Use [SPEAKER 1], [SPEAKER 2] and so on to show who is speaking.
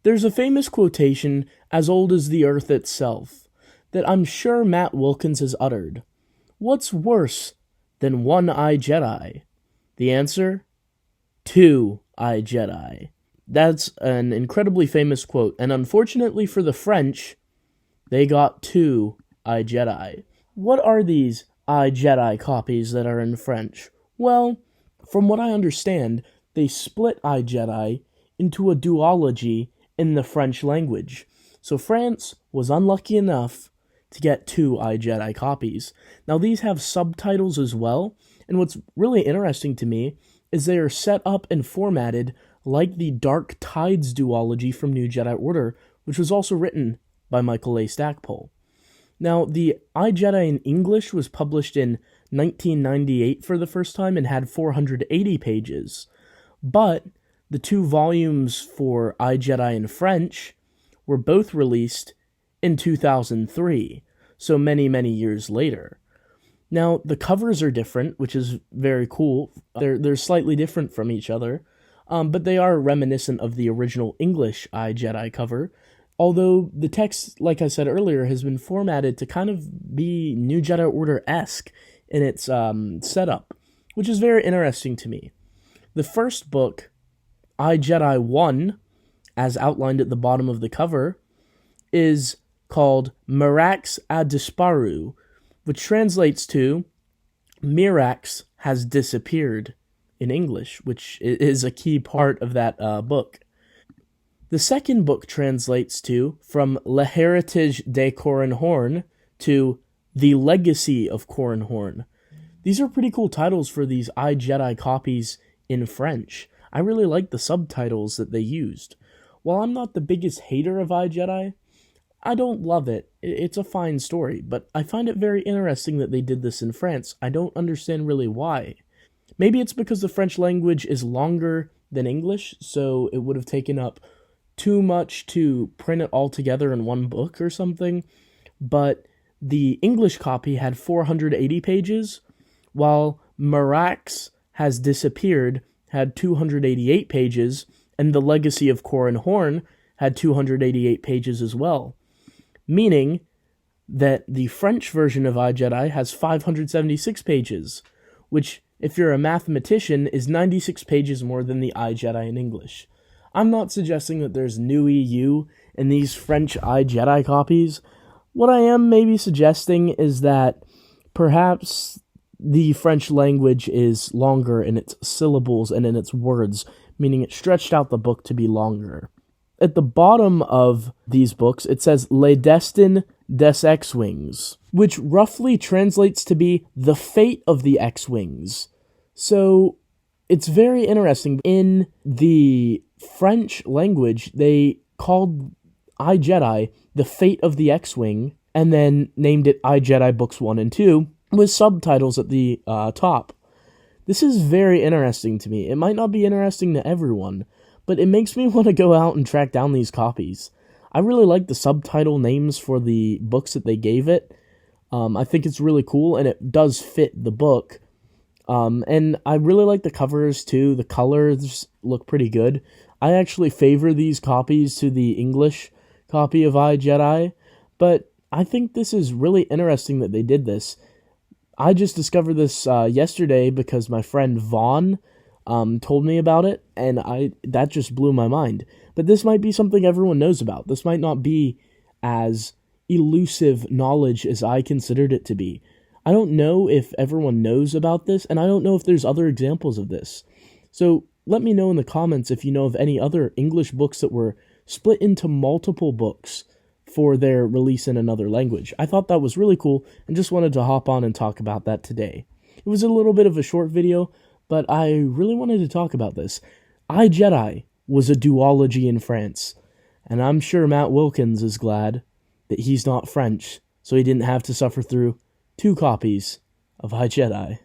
[SPEAKER 1] There's a famous quotation as old as the earth itself that I'm sure Matt Wilkins has uttered. What's worse than one-eyed Jedi? The answer? Two-eyed Jedi. That's an incredibly famous quote, and unfortunately for the French, they got two-eyed Jedi. What are these eyed Jedi copies that are in French? Well, from what I understand, they split eyed Jedi into a duology in the French language. So France was unlucky enough to get two Jedi copies. Now these have subtitles as well, and what's really interesting to me is they are set up and formatted like the Dark Tides duology from New Jedi Order, which was also written by Michael A. Stackpole. Now, the Jedi in English was published in 1998 for the first time and had 480 pages, but the two volumes for Jedi in French were both released in 2003, so many, many years later. Now, the covers are different, which is very cool. They're slightly different from each other, but they are reminiscent of the original English Jedi cover, although the text, like I said earlier, has been formatted to kind of be New Jedi Order-esque in its setup, which is very interesting to me. The first book, Jedi 1, as outlined at the bottom of the cover, is called Mirax a Disparu, which translates to Mirax has disappeared in English, which is a key part of that book. The second book translates to From Le Heritage de Corran Horn to The Legacy of Corran Horn. These are pretty cool titles for these Jedi copies in French. I really like the subtitles that they used. While I'm not the biggest hater of Jedi, I don't love it. It's a fine story, but I find it very interesting that they did this in France. I don't understand really why. Maybe it's because the French language is longer than English, so it would have taken up too much to print it all together in one book or something, but the English copy had 480 pages, while Mirax has disappeared had 288 pages, and The Legacy of Corran Horn had 288 pages as well, meaning that the French version of Jedi has 576 pages, which, if you're a mathematician, is 96 pages more than the Jedi in English. I'm not suggesting that there's new EU in these French Jedi copies. What I am maybe suggesting is that perhaps the French language is longer in its syllables and in its words, meaning it stretched out the book to be longer. At the bottom of these books, it says Le Destin des X-Wings, which roughly translates to be the fate of the X-Wings. So it's very interesting. In the French language, they called Jedi the fate of the X-Wing, and then named it Jedi Books 1 and 2, with subtitles at the top. This is very interesting to me. It might not be interesting to everyone, but it makes me want to go out and track down these copies. I really like the subtitle names for the books that they gave it. I think it's really cool, and it does fit the book. And I really like the covers, too. The colors look pretty good. I actually favor these copies to the English copy of Jedi, but I think this is really interesting that they did this. I just discovered this yesterday because my friend Vaughn told me about it, and that just blew my mind. But this might be something everyone knows about. This might not be as elusive knowledge as I considered it to be. I don't know if everyone knows about this, and I don't know if there's other examples of this. So let me know in the comments if you know of any other English books that were split into multiple books for their release in another language. I thought that was really cool and just wanted to hop on and talk about that today. It was a little bit of a short video, but I really wanted to talk about this. Jedi was a duology in France, and I'm sure Matt Wilkins is glad that he's not French, so he didn't have to suffer through two copies of Jedi.